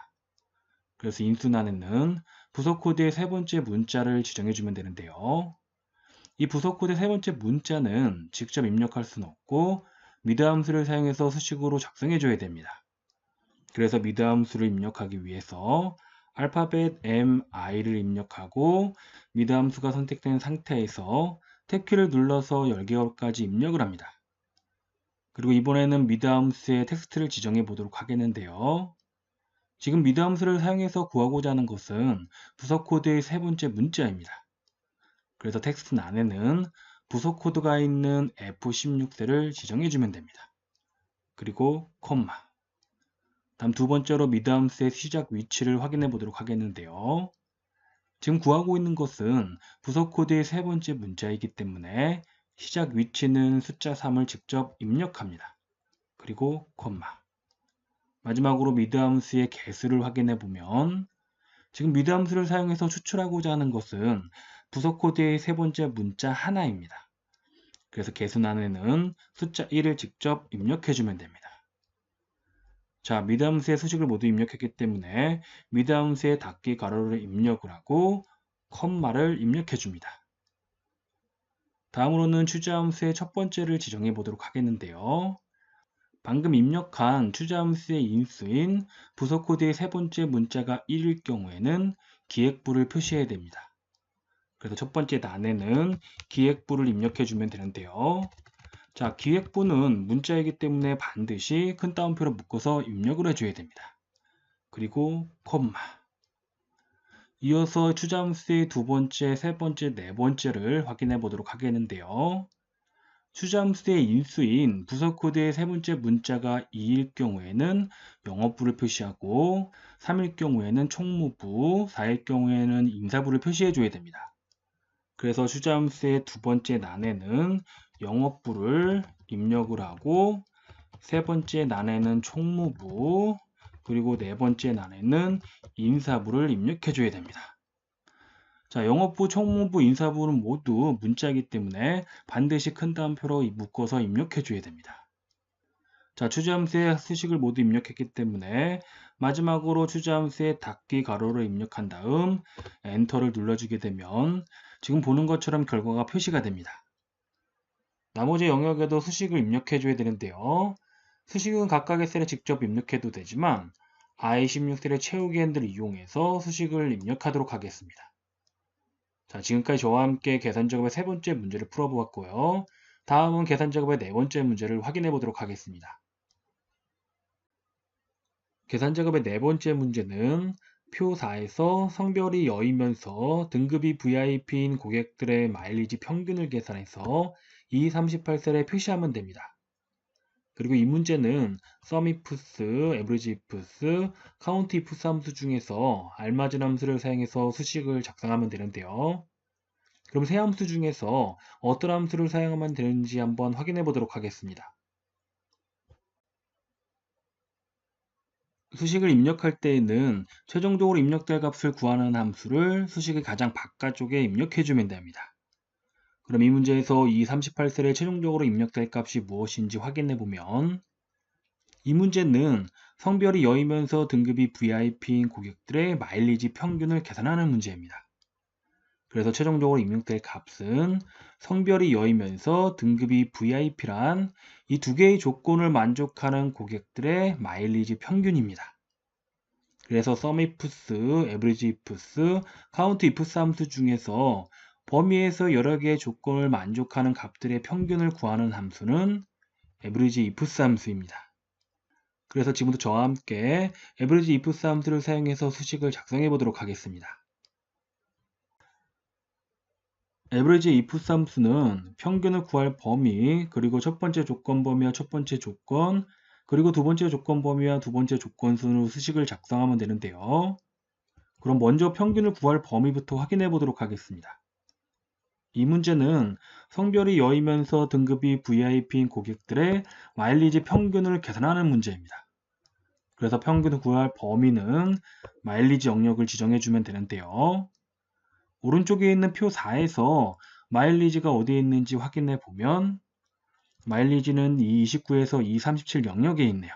그래서 인수란에는 부속 코드의 세 번째 문자를 지정해 주면 되는데요. 이 부속 코드의 세 번째 문자는 직접 입력할 수는 없고 미드 함수를 사용해서 수식으로 작성해 줘야 됩니다. 그래서 미드 함수를 입력하기 위해서 알파벳 MI를 입력하고 미드 함수가 선택된 상태에서 탭키를 눌러서 열기가로까지 입력을 합니다. 그리고 이번에는 미드 함수의 텍스트를 지정해 보도록 하겠는데요. 지금 미드 함수를 사용해서 구하고자 하는 것은 부속 코드의 세 번째 문자입니다. 그래서 텍스트란에는 부속 코드가 있는 F16셀을 지정해 주면 됩니다. 그리고 콤마. 다음 두 번째로 미드 함수의 시작 위치를 확인해 보도록 하겠는데요. 지금 구하고 있는 것은 부속 코드의 세 번째 문자이기 때문에 시작 위치는 숫자 3을 직접 입력합니다. 그리고 콤마. 마지막으로 미드 함수의 개수를 확인해 보면 지금 미드 함수를 사용해서 추출하고자 하는 것은 부속 코드의 세 번째 문자 하나입니다. 그래서 개수란에는 숫자 1을 직접 입력해 주면 됩니다. 자, 미드 함수의 수식을 모두 입력했기 때문에 미드 함수의 닫기 가로를 입력을 하고 컴마를 입력해 줍니다. 다음으로는 추자 함수의 첫 번째를 지정해 보도록 하겠는데요. 방금 입력한 추자 함수의 인수인 부속 코드의 세 번째 문자가 1일 경우에는 기획부를 표시해야 됩니다. 그래서 첫 번째 란에는 기획부를 입력해 주면 되는데요. 자, 기획부는 문자이기 때문에 반드시 큰 따옴표로 묶어서 입력을 해줘야 됩니다. 그리고 콤마. 이어서 추자함수의 두 번째, 세 번째, 네 번째를 확인해 보도록 하겠는데요. 추자함수의 인수인 부속 코드의 세 번째 문자가 2일 경우에는 영업부를 표시하고 3일 경우에는 총무부, 4일 경우에는 인사부를 표시해 줘야 됩니다. 그래서 추자함수의 두 번째 란에는 영업부를 입력을 하고 세 번째 란에는 총무부 그리고 네 번째 란에는 인사부를 입력해 줘야 됩니다. 자, 영업부, 총무부, 인사부는 모두 문자이기 때문에 반드시 큰 따옴표로 묶어서 입력해 줘야 됩니다. 자, 추자함수에 수식을 모두 입력했기 때문에 마지막으로 추자함수에 닫기 가로를 입력한 다음 엔터를 눌러주게 되면 지금 보는 것처럼 결과가 표시가 됩니다. 나머지 영역에도 수식을 입력해 줘야 되는데요. 수식은 각각의 셀에 직접 입력해도 되지만 I16셀의 채우기 핸들을 이용해서 수식을 입력하도록 하겠습니다. 자, 지금까지 저와 함께 계산 작업의 세 번째 문제를 풀어보았고요. 다음은 계산 작업의 네 번째 문제를 확인해 보도록 하겠습니다. 계산 작업의 네 번째 문제는 표 4에서 성별이 여이면서 등급이 VIP인 고객들의 마일리지 평균을 계산해서 E38셀에 표시하면 됩니다. 그리고 이 문제는 SUMIFS, AVERAGEIFS, COUNTIFS 함수 중에서 알맞은 함수를 사용해서 수식을 작성하면 되는데요. 그럼 세 함수 중에서 어떤 함수를 사용하면 되는지 한번 확인해 보도록 하겠습니다. 수식을 입력할 때에는 최종적으로 입력될 값을 구하는 함수를 수식의 가장 바깥쪽에 입력해 주면 됩니다. 그럼 이 문제에서 이 38셀에 최종적으로 입력될 값이 무엇인지 확인해 보면 이 문제는 성별이 여이면서 등급이 VIP인 고객들의 마일리지 평균을 계산하는 문제입니다. 그래서 최종적으로 입력될 값은 성별이 여이면서 등급이 VIP란 이 두 개의 조건을 만족하는 고객들의 마일리지 평균입니다. 그래서 SUMIFS, AVERAGEIFS, COUNTIFS 함수 중에서 범위에서 여러 개의 조건을 만족하는 값들의 평균을 구하는 함수는 AVERAGEIFS 함수입니다. 그래서 지금부터 저와 함께 AVERAGEIFS 함수를 사용해서 수식을 작성해 보도록 하겠습니다. AVERAGEIFS 함수는 평균을 구할 범위, 그리고 첫 번째 조건 범위와 첫 번째 조건, 그리고 두 번째 조건 범위와 두 번째 조건 순으로 수식을 작성하면 되는데요. 그럼 먼저 평균을 구할 범위부터 확인해 보도록 하겠습니다. 이 문제는 성별이 여이면서 등급이 VIP인 고객들의 마일리지 평균을 계산하는 문제입니다. 그래서 평균을 구할 범위는 마일리지 영역을 지정해 주면 되는데요. 오른쪽에 있는 표 4에서 마일리지가 어디에 있는지 확인해 보면 마일리지는 E29에서 E37 영역에 있네요.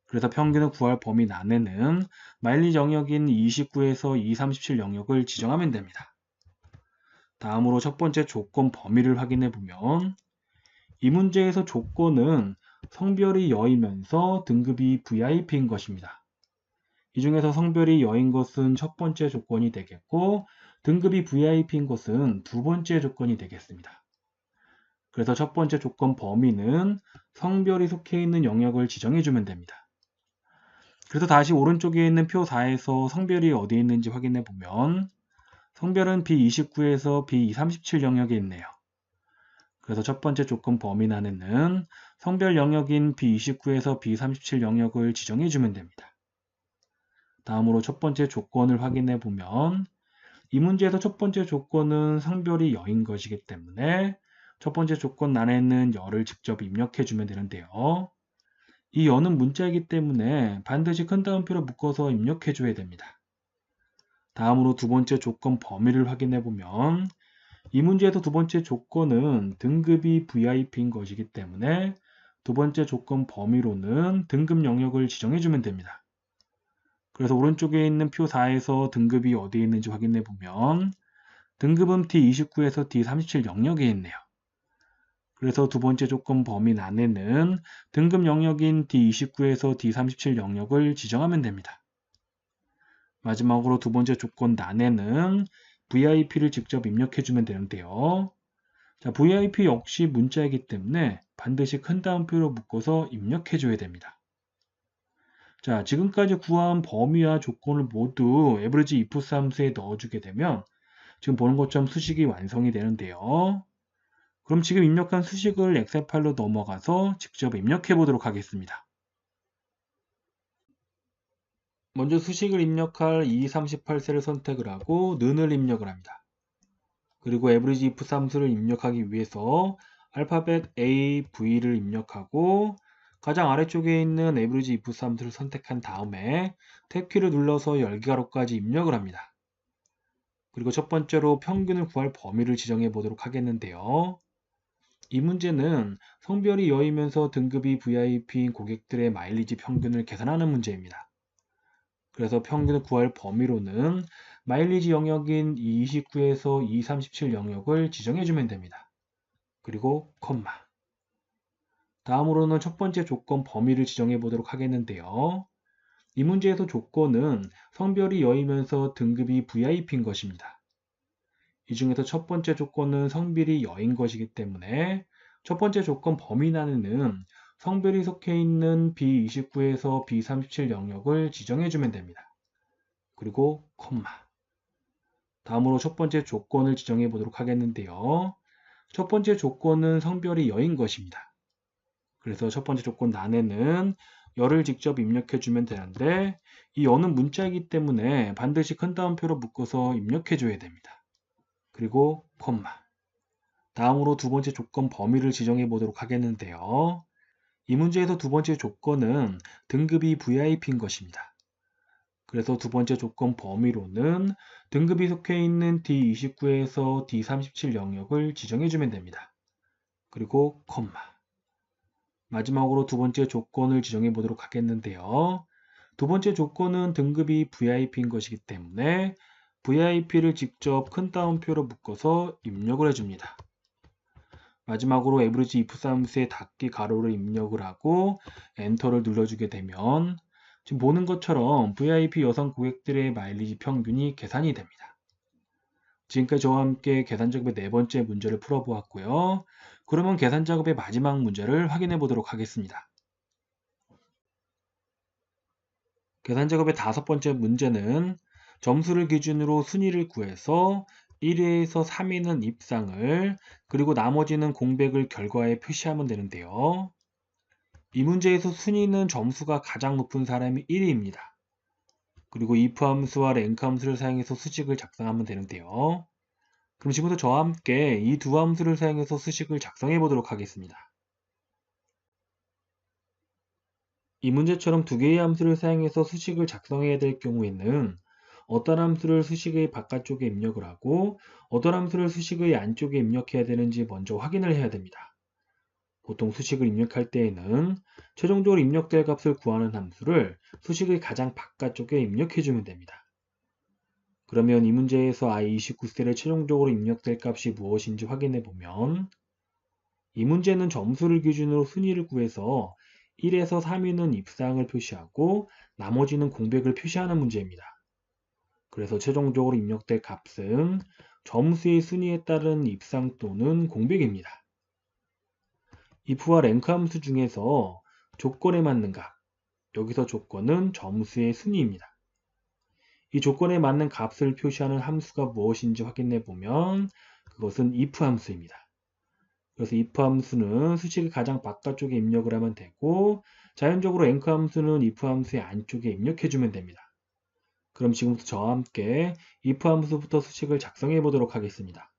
그래서 평균을 구할 범위 안에는 마일리지 영역인 E29에서 E37 영역을 지정하면 됩니다. 다음으로 첫 번째 조건 범위를 확인해 보면 이 문제에서 조건은 성별이 여이면서 등급이 VIP인 것입니다. 이 중에서 성별이 여인 것은 첫 번째 조건이 되겠고 등급이 VIP인 것은 두 번째 조건이 되겠습니다. 그래서 첫 번째 조건 범위는 성별이 속해 있는 영역을 지정해 주면 됩니다. 그래서 다시 오른쪽에 있는 표 4에서 성별이 어디에 있는지 확인해 보면 성별은 B29에서 B37 영역에 있네요. 그래서 첫 번째 조건 범위 안에는 성별 영역인 B29에서 B37 영역을 지정해 주면 됩니다. 다음으로 첫 번째 조건을 확인해 보면 이 문제에서 첫 번째 조건은 성별이 여인 것이기 때문에 첫 번째 조건 안에는 여를 직접 입력해 주면 되는데요. 이 여는 문자이기 때문에 반드시 큰 따옴표로 묶어서 입력해 줘야 됩니다. 다음으로 두 번째 조건 범위를 확인해 보면 이 문제에서 두 번째 조건은 등급이 VIP인 것이기 때문에 두 번째 조건 범위로는 등급 영역을 지정해 주면 됩니다. 그래서 오른쪽에 있는 표 4에서 등급이 어디에 있는지 확인해 보면 등급은 D29에서 D37 영역에 있네요. 그래서 두 번째 조건 범위 안에는 등급 영역인 D29에서 D37 영역을 지정하면 됩니다. 마지막으로 두 번째 조건 안에는 VIP를 직접 입력해 주면 되는데요. 자, VIP 역시 문자이기 때문에 반드시 큰 따옴표로 묶어서 입력해 줘야 됩니다. 자, 지금까지 구한 범위와 조건을 모두 AVERAGEIFS 함수에 넣어주게 되면 지금 보는 것처럼 수식이 완성이 되는데요. 그럼 지금 입력한 수식을 엑셀 파일로 넘어가서 직접 입력해 보도록 하겠습니다. 먼저 수식을 입력할 E38셀을 선택을 하고 는을 입력을 합니다. 그리고 AVERAGEIFS 함수를 입력하기 위해서 알파벳 A, V를 입력하고 가장 아래쪽에 있는 AVERAGEIFS 함수를 선택한 다음에 탭키를 눌러서 열기가로까지 입력을 합니다. 그리고 첫 번째로 평균을 구할 범위를 지정해 보도록 하겠는데요. 이 문제는 성별이 여이면서 등급이 VIP인 고객들의 마일리지 평균을 계산하는 문제입니다. 그래서 평균을 구할 범위로는 마일리지 영역인 229에서 237 영역을 지정해 주면 됩니다. 그리고 콤마. 다음으로는 첫 번째 조건 범위를 지정해 보도록 하겠는데요. 이 문제에서 조건은 성별이 여이면서 등급이 VIP인 것입니다. 이 중에서 첫 번째 조건은 성별이 여인 것이기 때문에 첫 번째 조건 범위란에는 성별이 속해 있는 B29에서 B37 영역을 지정해 주면 됩니다. 그리고 콤마. 다음으로 첫 번째 조건을 지정해 보도록 하겠는데요. 첫 번째 조건은 성별이 여인 것입니다. 그래서 첫 번째 조건 난에는 여를 직접 입력해 주면 되는데 이 여는 문자이기 때문에 반드시 큰 따옴표로 묶어서 입력해 줘야 됩니다. 그리고 콤마. 다음으로 두 번째 조건 범위를 지정해 보도록 하겠는데요. 이 문제에서 두 번째 조건은 등급이 VIP인 것입니다. 그래서 두 번째 조건 범위로는 등급이 속해 있는 D29에서 D37 영역을 지정해 주면 됩니다. 그리고 콤마. 마지막으로 두 번째 조건을 지정해 보도록 하겠는데요. 두 번째 조건은 등급이 VIP인 것이기 때문에 VIP를 직접 큰 따옴표로 묶어서 입력을 해줍니다. 마지막으로 average if 사무소에 닫기 가로를 입력을 하고 엔터를 눌러주게 되면 지금 보는 것처럼 VIP 여성 고객들의 마일리지 평균이 계산이 됩니다. 지금까지 저와 함께 계산 작업의 네 번째 문제를 풀어보았고요. 그러면 계산 작업의 마지막 문제를 확인해 보도록 하겠습니다. 계산 작업의 다섯 번째 문제는 점수를 기준으로 순위를 구해서 1위에서 3위는 입상을, 그리고 나머지는 공백을 결과에 표시하면 되는데요. 이 문제에서 순위는 점수가 가장 높은 사람이 1위입니다. 그리고 if 함수와 rank 함수를 사용해서 수식을 작성하면 되는데요. 그럼 지금부터 저와 함께 이 두 함수를 사용해서 수식을 작성해 보도록 하겠습니다. 이 문제처럼 두 개의 함수를 사용해서 수식을 작성해야 될 경우에는 어떤 함수를 수식의 바깥쪽에 입력을 하고 어떤 함수를 수식의 안쪽에 입력해야 되는지 먼저 확인을 해야 됩니다. 보통 수식을 입력할 때에는 최종적으로 입력될 값을 구하는 함수를 수식의 가장 바깥쪽에 입력해 주면 됩니다. 그러면 이 문제에서 i29셀에 최종적으로 입력될 값이 무엇인지 확인해 보면 이 문제는 점수를 기준으로 순위를 구해서 1에서 3위는 입상을 표시하고 나머지는 공백을 표시하는 문제입니다. 그래서 최종적으로 입력될 값은 점수의 순위에 따른 입상 또는 공백입니다. if와 rank 함수 중에서 조건에 맞는 값, 여기서 조건은 점수의 순위입니다. 이 조건에 맞는 값을 표시하는 함수가 무엇인지 확인해 보면 그것은 if 함수입니다. 그래서 if 함수는 수식의 가장 바깥쪽에 입력을 하면 되고 자연적으로 rank 함수는 if 함수의 안쪽에 입력해 주면 됩니다. 그럼 지금부터 저와 함께 if 함수부터 수식을 작성해 보도록 하겠습니다.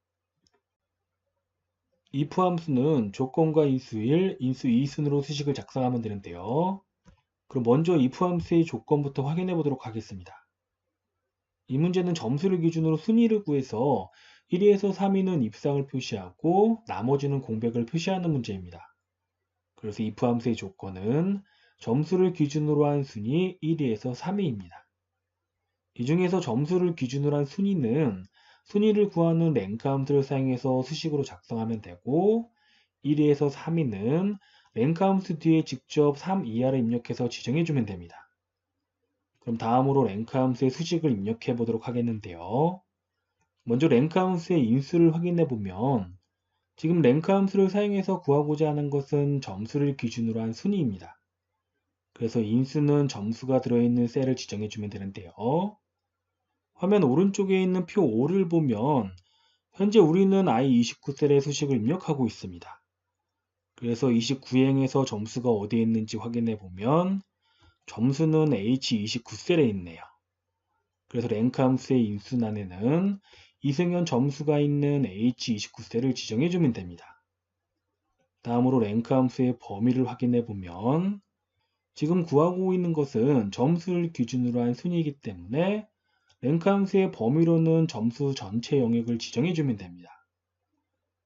if 함수는 조건과 인수 1, 인수 2 순으로 수식을 작성하면 되는데요. 그럼 먼저 if 함수의 조건부터 확인해 보도록 하겠습니다. 이 문제는 점수를 기준으로 순위를 구해서 1위에서 3위는 입상을 표시하고 나머지는 공백을 표시하는 문제입니다. 그래서 if 함수의 조건은 점수를 기준으로 한 순위 1위에서 3위입니다. 이 중에서 점수를 기준으로 한 순위는 순위를 구하는 rank 함수를 사용해서 수식으로 작성하면 되고 1위에서 3위는 rank 함수 뒤에 직접 3 이하를 입력해서 지정해 주면 됩니다. 그럼 다음으로 rank 함수의 수식을 입력해 보도록 하겠는데요. 먼저 rank 함수의 인수를 확인해 보면 지금 rank 함수를 사용해서 구하고자 하는 것은 점수를 기준으로 한 순위입니다. 그래서 인수는 점수가 들어있는 셀을 지정해 주면 되는데요. 화면 오른쪽에 있는 표 5를 보면 현재 우리는 i29셀의 수식을 입력하고 있습니다. 그래서 29행에서 점수가 어디에 있는지 확인해 보면 점수는 h29셀에 있네요. 그래서 rank 함수의 인수란에는 이승현 점수가 있는 h29셀을 지정해 주면 됩니다. 다음으로 rank 함수의 범위를 확인해 보면 지금 구하고 있는 것은 점수를 기준으로 한 순위이기 때문에 랭크 함수의 범위로는 점수 전체 영역을 지정해주면 됩니다.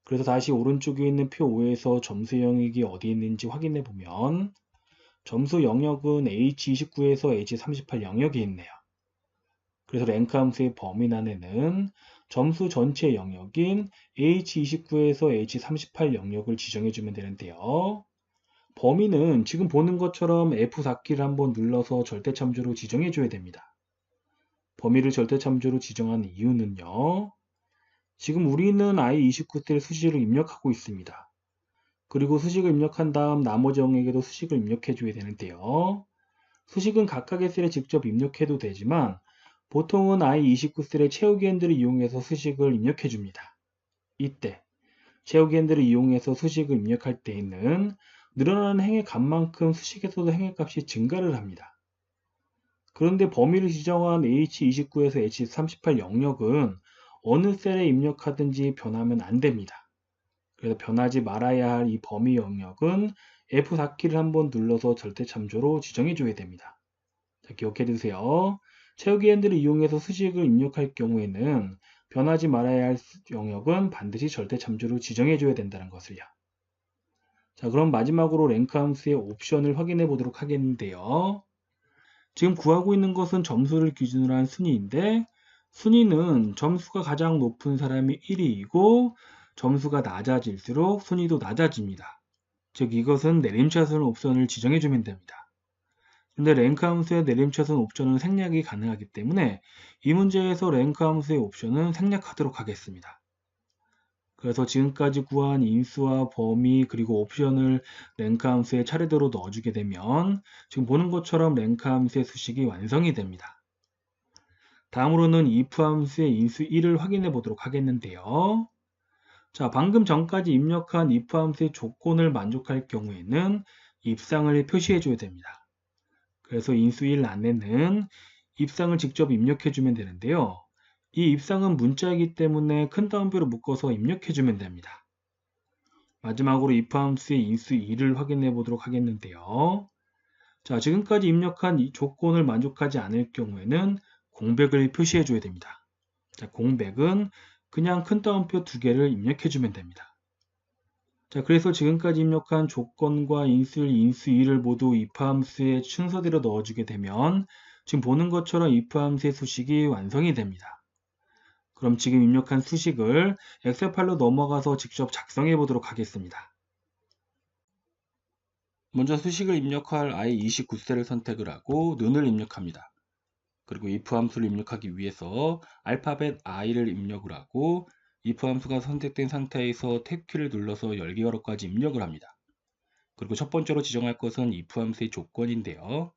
그래서 다시 오른쪽에 있는 표 5에서 점수 영역이 어디 있는지 확인해 보면 점수 영역은 H29에서 H38 영역이 있네요. 그래서 랭크 함수의 범위란에는 점수 전체 영역인 H29에서 H38 영역을 지정해주면 되는데요. 범위는 지금 보는 것처럼 F4키를 한번 눌러서 절대참조로 지정해줘야 됩니다. 범위를 절대참조로 지정한 이유는요. 지금 우리는 I29셀 수식을 입력하고 있습니다. 그리고 수식을 입력한 다음 나머지 영역에도 수식을 입력해줘야 되는데요. 수식은 각각의 셀에 직접 입력해도 되지만 보통은 I29셀의 채우기 핸들을 이용해서 수식을 입력해줍니다. 이때 채우기 핸들을 이용해서 수식을 입력할 때에는 늘어나는 행의 값만큼 수식에서도 행의 값이 증가를 합니다. 그런데 범위를 지정한 H29에서 H38 영역은 어느 셀에 입력하든지 변하면 안 됩니다. 그래서 변하지 말아야 할 이 범위 영역은 F4키를 한번 눌러서 절대참조로 지정해 줘야 됩니다. 자, 기억해 두세요. 채우기 핸들을 이용해서 수식을 입력할 경우에는 변하지 말아야 할 영역은 반드시 절대참조로 지정해 줘야 된다는 것을요. 자, 그럼 마지막으로 랭크 함수의 옵션을 확인해 보도록 하겠는데요. 지금 구하고 있는 것은 점수를 기준으로 한 순위인데 순위는 점수가 가장 높은 사람이 1위이고 점수가 낮아질수록 순위도 낮아집니다. 즉 이것은 내림차순 옵션을 지정해 주면 됩니다. 근데 랭크 함수의 내림차순 옵션은 생략이 가능하기 때문에 이 문제에서 랭크 함수의 옵션은 생략하도록 하겠습니다. 그래서 지금까지 구한 인수와 범위 그리고 옵션을 랭크 함수에 차례대로 넣어주게 되면 지금 보는 것처럼 랭크 함수의 수식이 완성이 됩니다. 다음으로는 if 함수의 인수 1을 확인해 보도록 하겠는데요. 자, 방금 전까지 입력한 if 함수의 조건을 만족할 경우에는 입상을 표시해 줘야 됩니다. 그래서 인수 1 안에는 입상을 직접 입력해 주면 되는데요. 이 입상은 문자이기 때문에 큰 따옴표로 묶어서 입력해 주면 됩니다. 마지막으로 if 함수의 인수 2를 확인해 보도록 하겠는데요. 자, 지금까지 입력한 이 조건을 만족하지 않을 경우에는 공백을 표시해 줘야 됩니다. 자, 공백은 그냥 큰 따옴표 2개를 입력해 주면 됩니다. 자, 그래서 지금까지 입력한 조건과 인수 1, 인수 2를 모두 if 함수의 순서대로 넣어주게 되면 지금 보는 것처럼 if 함수의 수식이 완성이 됩니다. 그럼 지금 입력한 수식을 엑셀 파일로 넘어가서 직접 작성해 보도록 하겠습니다. 먼저 수식을 입력할 I29셀을 선택을 하고 눈을 입력합니다. 그리고 if 함수를 입력하기 위해서 알파벳 i를 입력을 하고 if 함수가 선택된 상태에서 탭 키를 눌러서 열기가로까지 입력을 합니다. 그리고 첫 번째로 지정할 것은 if 함수의 조건인데요.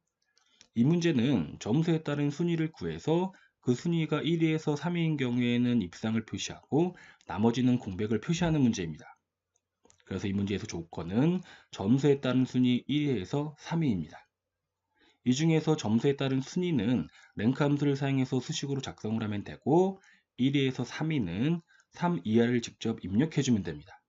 이 문제는 점수에 따른 순위를 구해서 그 순위가 1위에서 3위인 경우에는 입상을 표시하고 나머지는 공백을 표시하는 문제입니다. 그래서 이 문제에서 조건은 점수에 따른 순위 1위에서 3위입니다. 이 중에서 점수에 따른 순위는 랭크 함수를 사용해서 수식으로 작성을 하면 되고 1위에서 3위는 3 이하를 직접 입력해 주면 됩니다.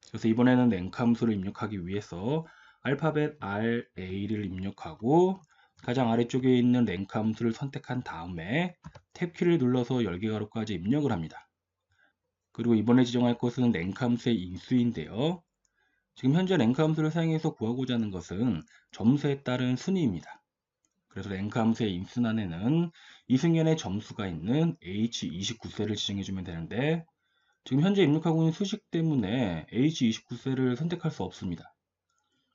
그래서 이번에는 랭크 함수를 입력하기 위해서 알파벳 RA를 입력하고 가장 아래쪽에 있는 랭크 함수를 선택한 다음에 탭 키를 눌러서 열기가로까지 입력을 합니다. 그리고 이번에 지정할 것은 랭크 함수의 인수인데요. 지금 현재 랭크 함수를 사용해서 구하고자 하는 것은 점수에 따른 순위입니다. 그래서 랭크 함수의 인수란에는 이승연의 점수가 있는 H29셀을 지정해주면 되는데 지금 현재 입력하고 있는 수식 때문에 H29셀을 선택할 수 없습니다.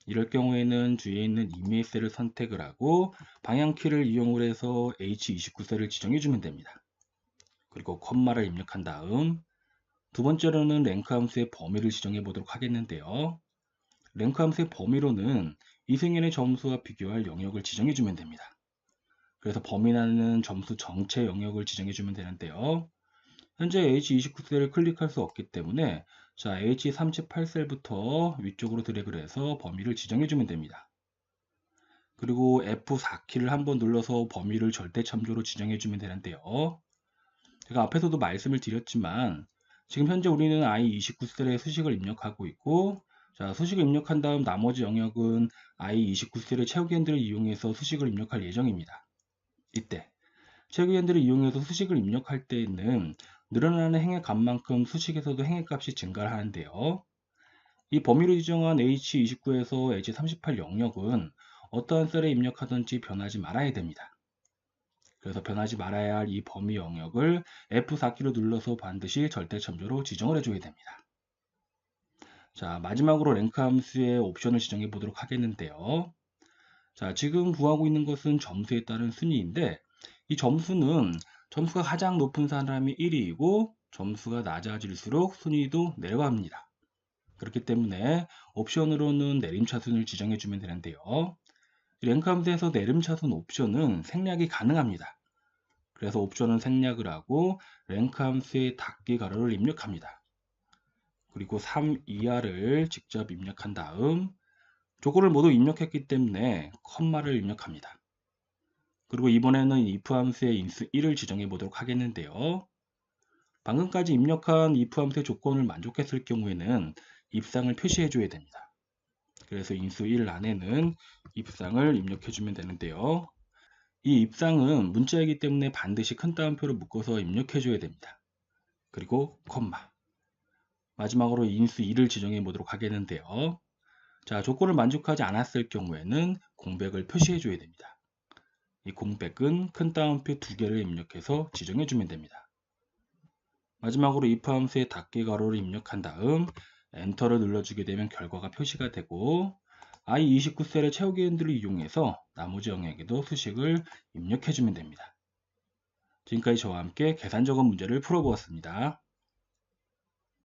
이럴 경우에는 뒤에 있는 이메일 셀을 선택을 하고 방향키를 이용을 해서 H29셀을 지정해주면 됩니다. 그리고 콤마를 입력한 다음 두 번째로는 랭크 함수의 범위를 지정해 보도록 하겠는데요. 랭크 함수의 범위로는 이승연의 점수와 비교할 영역을 지정해 주면 됩니다. 그래서 범위라는 점수 전체 영역을 지정해 주면 되는데요. 현재 H29셀을 클릭할 수 없기 때문에 자, H38셀부터 위쪽으로 드래그를 해서 범위를 지정해 주면 됩니다. 그리고 F4키를 한번 눌러서 범위를 절대참조로 지정해 주면 되는데요. 제가 앞에서도 말씀을 드렸지만 지금 현재 우리는 I29셀에 수식을 입력하고 있고 자, 수식을 입력한 다음 나머지 영역은 I29셀의 채우기 핸들을 이용해서 수식을 입력할 예정입니다. 이때 채우기엔들을 이용해서 수식을 입력할 때에는 늘어나는 행의 값만큼 수식에서도 행의 값이 증가를 하는데요. 이 범위로 지정한 H29에서 H38 영역은 어떠한 셀에 입력하든지 변하지 말아야 됩니다. 그래서 변하지 말아야 할 이 범위 영역을 F4키로 눌러서 반드시 절대참조로 지정을 해줘야 됩니다. 자, 마지막으로 랭크 함수의 옵션을 지정해 보도록 하겠는데요. 자, 지금 구하고 있는 것은 점수에 따른 순위인데, 이 점수는 점수가 가장 높은 사람이 1위이고 점수가 낮아질수록 순위도 내려갑니다. 그렇기 때문에 옵션으로는 내림차순을 지정해 주면 되는데요. 랭크 함수에서 내림차순 옵션은 생략이 가능합니다. 그래서 옵션은 생략을 하고 랭크 함수의 닫기 가로를 입력합니다. 그리고 3 이하를 직접 입력한 다음 조건을 모두 입력했기 때문에 컴마를 입력합니다. 그리고 이번에는 if 함수의 인수 1을 지정해 보도록 하겠는데요. 방금까지 입력한 if 함수의 조건을 만족했을 경우에는 입상을 표시해 줘야 됩니다. 그래서 인수 1 안에는 입상을 입력해 주면 되는데요. 이 입상은 문자이기 때문에 반드시 큰 따옴표를 묶어서 입력해 줘야 됩니다. 그리고 콤마. 마지막으로 인수 2를 지정해 보도록 하겠는데요. 자, 조건을 만족하지 않았을 경우에는 공백을 표시해 줘야 됩니다. 이 공백은 큰 따옴표 2개를 입력해서 지정해 주면 됩니다. 마지막으로 if 함수의 닫기 가로를 입력한 다음 엔터를 눌러주게 되면 결과가 표시가 되고 I29셀의 채우기엔들을 이용해서 나머지 영역에도 수식을 입력해 주면 됩니다. 지금까지 저와 함께 계산적인 문제를 풀어보았습니다.